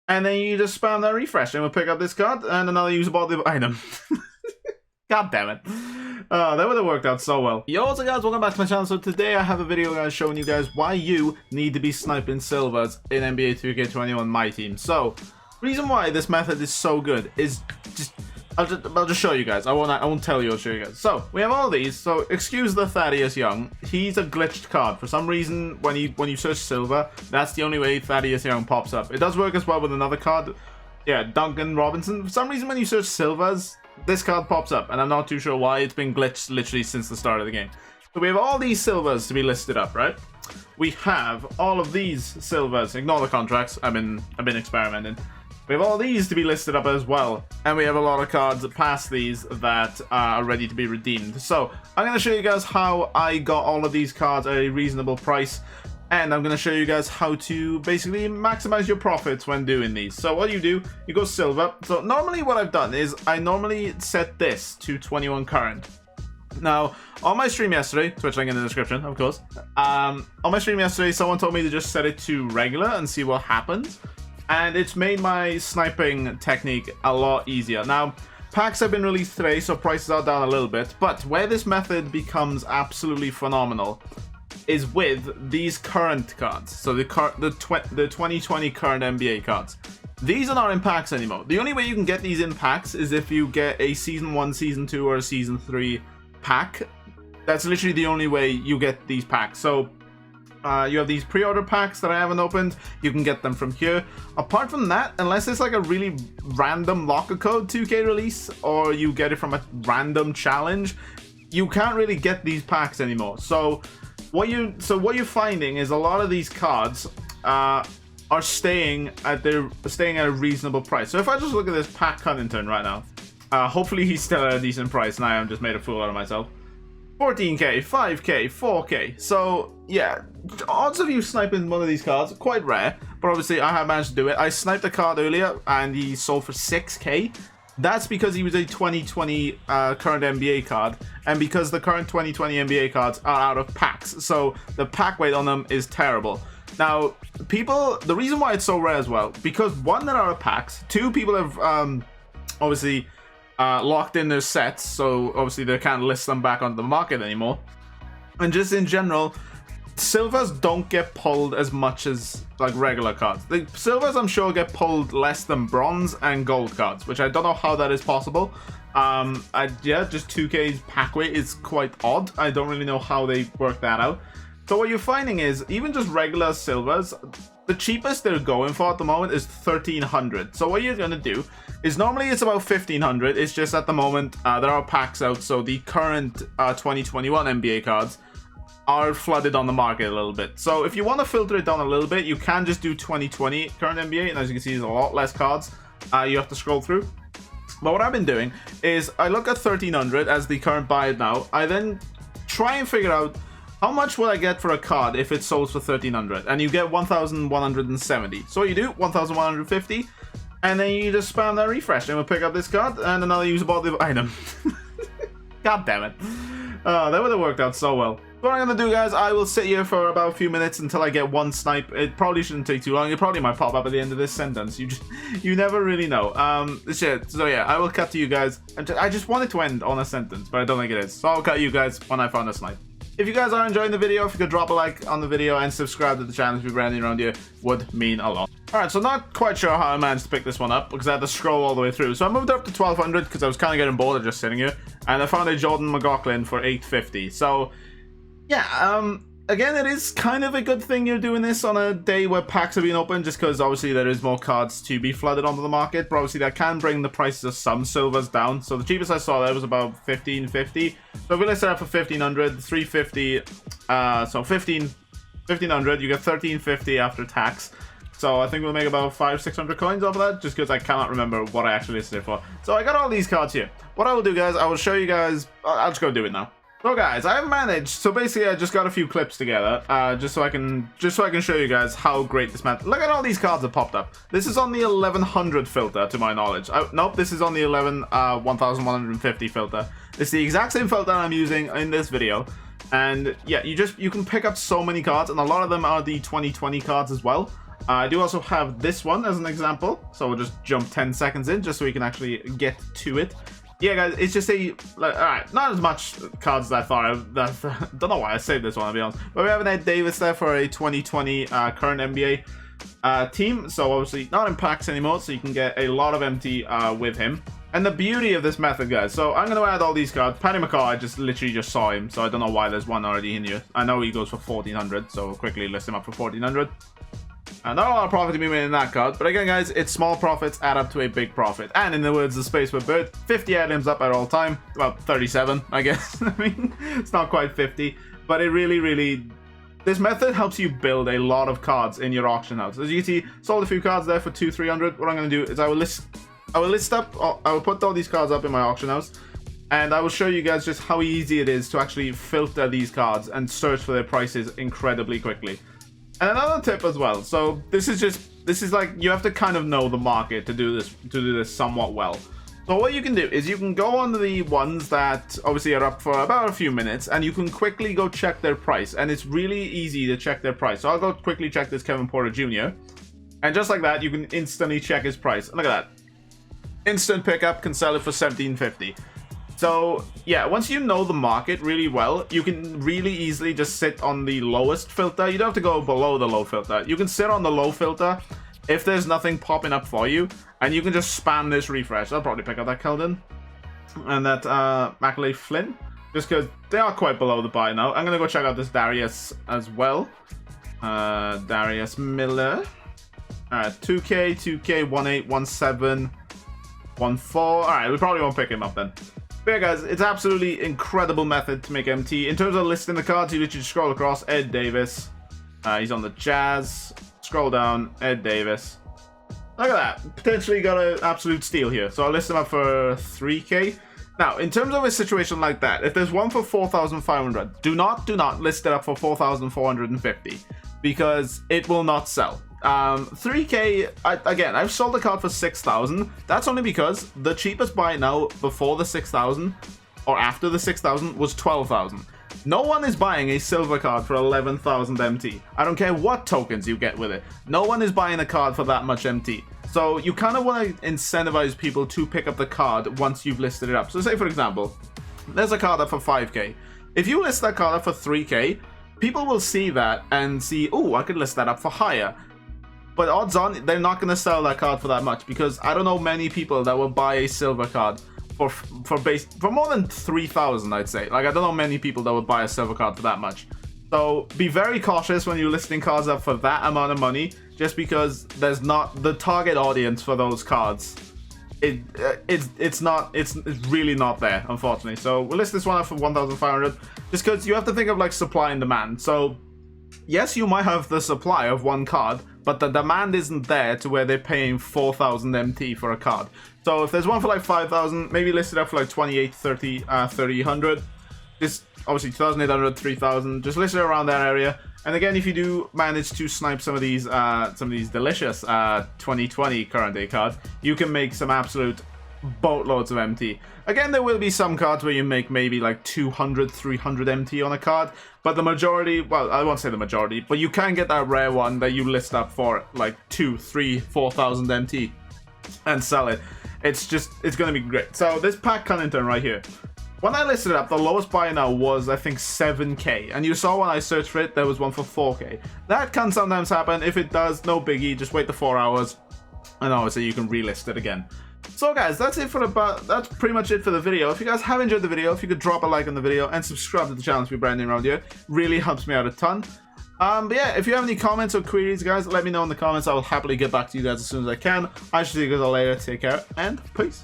And then you just spam that refresh and we'll pick up this card and another usable item. God damn it. That would have worked out so well. Yo, what's up guys, welcome back to my channel. So today I have a video guys showing you guys why you need to be sniping silvers in NBA 2K21 Myteam. So, reason why this method is so good is just I'll just show you guys. I won't tell you, I'll show you guys. So, we have all these. So, excuse the Thaddeus Young. He's a glitched card. For some reason, when you search silver, that's the only way Thaddeus Young pops up. It does work as well with another card. Yeah, Duncan Robinson. For some reason, when you search silvers, this card pops up, and I'm not too sure why. It's been glitched literally since the start of the game. So we have all these silvers to be listed up, right? We have all of these silvers. Ignore the contracts. I've been experimenting. We have all these to be listed up as well, and we have a lot of cards past these that are ready to be redeemed. So I'm going to show you guys how I got all of these cards at a reasonable price, and I'm going to show you guys how to basically maximize your profits when doing these. So what you do, you go silver. So normally what I've done is I normally set this to 21 current. Now, on my stream yesterday, Twitch link in the description, of course, on my stream yesterday, someone told me to just set it to regular and see what happens. And it's made my sniping technique a lot easier. Now, packs have been released today, so prices are down a little bit. But where this method becomes absolutely phenomenal is with these current cards. So the 2020 current NBA cards. These are not in packs anymore. The only way you can get these in packs is if you get a Season 1, Season 2, or a Season 3 pack. That's literally the only way you get these packs. So you have these pre-order packs that I haven't opened. You can get them from here. Apart from that, unless it's like a really random locker code 2K release, or you get it from a random challenge, you can't really get these packs anymore. So what you're finding is a lot of these cards are staying at a reasonable price. So if I just look at this Pat Cunnington right now, hopefully he's still at a decent price, and I am just made a fool out of myself. 14k, 5k, 4k. So yeah, odds of you sniping one of these cards are quite rare, but obviously I have managed to do it. I sniped a card earlier and he sold for 6k. That's because he was a 2020 current NBA card, and because the current 2020 NBA cards are out of packs, so the pack weight on them is terrible. Now, the reason why it's so rare as well, because one, they're out of packs, two, people have obviously locked in their sets, so obviously they can't list them back onto the market anymore. And just in general, silvers don't get pulled as much as like regular cards. The silvers, I'm sure, get pulled less than bronze and gold cards, which I don't know how that is possible. Yeah, just 2K's pack weight is quite odd. I don't really know how they work that out. So what you're finding is, even just regular silvers, the cheapest they're going for at the moment is 1300. So what you're going to do is, normally it's about 1500. It's just at the moment there are packs out, so the current 2021 NBA cards are flooded on the market a little bit. So if you want to filter it down a little bit, you can just do 2020 current NBA, and as you can see, there's a lot less cards you have to scroll through. But what I've been doing is I look at 1300 as the current buy it now. I then try and figure out how much will I get for a card if it sells for 1300, and you get 1170. So what you do, 1150, and then you just spam that refresh and we'll pick up this card and another usable item. God damn it. That would have worked out so well. What I'm gonna do, guys, I will sit here for about a few minutes until I get one snipe. It probably shouldn't take too long. It probably might pop up at the end of this sentence. You never really know. Shit. So yeah, I will cut to you guys. I just want it to end on a sentence, but I don't think it is. So I'll cut you guys when I find a snipe. If you guys are enjoying the video, if you could drop a like on the video and subscribe to the channel if you're brand new around here, would mean a lot. Alright, so not quite sure how I managed to pick this one up, because I had to scroll all the way through. So I moved up to 1200 because I was kind of getting bored of just sitting here, and I found a Jordan McLaughlin for 850. So yeah, again, it is kind of a good thing you're doing this on a day where packs are being opened, just because obviously there is more cards to be flooded onto the market, but obviously that can bring the prices of some silvers down. So the cheapest I saw there was about 1550. So if we list it up for 1500, 350, so 1500, you get 1350 after tax. So I think we'll make about 500-600 coins off of that, just because I cannot remember what I actually listed it for. So I got all these cards here. What I will do, guys, I will show you guys. I'll just go do it now. So guys, I've managed. So basically, I just got a few clips together, just so I can show you guys how great this method. Look at all these cards that popped up. This is on the 1100 filter, to my knowledge. Nope, this is on the 1150 filter. It's the exact same filter I'm using in this video, and yeah, you can pick up so many cards, and a lot of them are the 2020 cards as well. I do also have this one as an example, so we'll just jump 10 seconds in just so we can actually get to it. Yeah, guys, it's just a, like, alright, not as much cards that far. Don't know why I saved this one, to be honest. But we have an Ed Davis there for a 2020 current NBA team, so obviously not in packs anymore, so you can get a lot of MT with him. And the beauty of this method, guys, so I'm going to add all these cards. Paddy McCaw, I just literally just saw him, so I don't know why there's one already in here. I know he goes for 1400, so we'll quickly list him up for 1400. Not a lot of profit to be made in that card, but again, guys, it's small profits add up to a big profit. And in the words of Space with Bird, 50 items up at all time. Well, 37, I guess. I mean, it's not quite 50, but it really... This method helps you build a lot of cards in your auction house. As you can see, sold a few cards there for 200-300. What I'm going to do is I will put all these cards up in my auction house, and I will show you guys just how easy it is to actually filter these cards and search for their prices incredibly quickly. And another tip as well. So this is like, you have to kind of know the market to do this somewhat well. So what you can do is you can go on the ones that obviously are up for about a few minutes, and you can quickly go check their price. And it's really easy to check their price. So I'll go quickly check this Kevin Porter Jr. And just like that, you can instantly check his price. Look at that. Instant pickup, can sell it for $17.50. So yeah, once you know the market really well, you can really easily just sit on the lowest filter. You don't have to go below the low filter. You can sit on the low filter if there's nothing popping up for you, and you can just spam this refresh. I'll probably pick up that Keldon and that Macaulay Flynn, just because they are quite below the buy now. I'm gonna go check out this Darius as well. Darius Miller. 2K181714. Alright, we probably won't pick him up then. But yeah, guys, it's absolutely incredible method to make MT. In terms of listing the cards, you literally scroll across. Ed Davis. He's on the Jazz. Scroll down. Ed Davis. Look at that. Potentially got an absolute steal here. So I'll list him up for 3K. Now, in terms of a situation like that, if there's one for 4,500, do not list it up for 4,450 because it will not sell. 3K, again, I've sold a card for 6,000. That's only because the cheapest buy now before the 6,000 or after the 6,000 was 12,000. No one is buying a silver card for 11,000 MT. I don't care what tokens you get with it. No one is buying a card for that much MT. So you kind of want to incentivize people to pick up the card once you've listed it up. So say, for example, there's a card up for 5K. If you list that card up for 3K, people will see that and see, oh, I could list that up for higher. But odds on, they're not going to sell that card for that much, because I don't know many people that will buy a silver card for more than 3,000, I'd say. Like, I don't know many people that would buy a silver card for that much. So be very cautious when you're listing cards up for that amount of money, just because there's not the target audience for those cards. It's really not there, unfortunately. So we'll list this one up for 1,500, just because you have to think of like supply and demand. So yes, you might have the supply of one card, but the demand isn't there to where they're paying 4,000 MT for a card. So if there's one for like 5,000, maybe list it up for like 28, 30, 300. Just obviously 2,800, 3,000. Just list it around that area. And again, if you do manage to snipe some of these delicious 2020 current day cards, you can make some absolute boatloads of MT. Again, there will be some cards where you make maybe like 200, 300 MT on a card, but the majority, well, I won't say the majority, but you can get that rare one that you list up for like 2, 3, 4,000 MT and sell it. It's going to be great. So this pack Cunnington right here, when I listed it up, the lowest buy now was, I think, 7K. And you saw when I searched for it, there was one for 4K. That can sometimes happen. If it does, no biggie. Just wait the 4 hours. And obviously, you can relist it again. So, guys, that's pretty much it for the video. If you guys have enjoyed the video, if you could drop a like on the video and subscribe to the channel if you're brand new around here, really helps me out a ton. But yeah, if you have any comments or queries, guys, let me know in the comments. I will happily get back to you guys as soon as I can. I shall see you guys all later. Take care, and peace.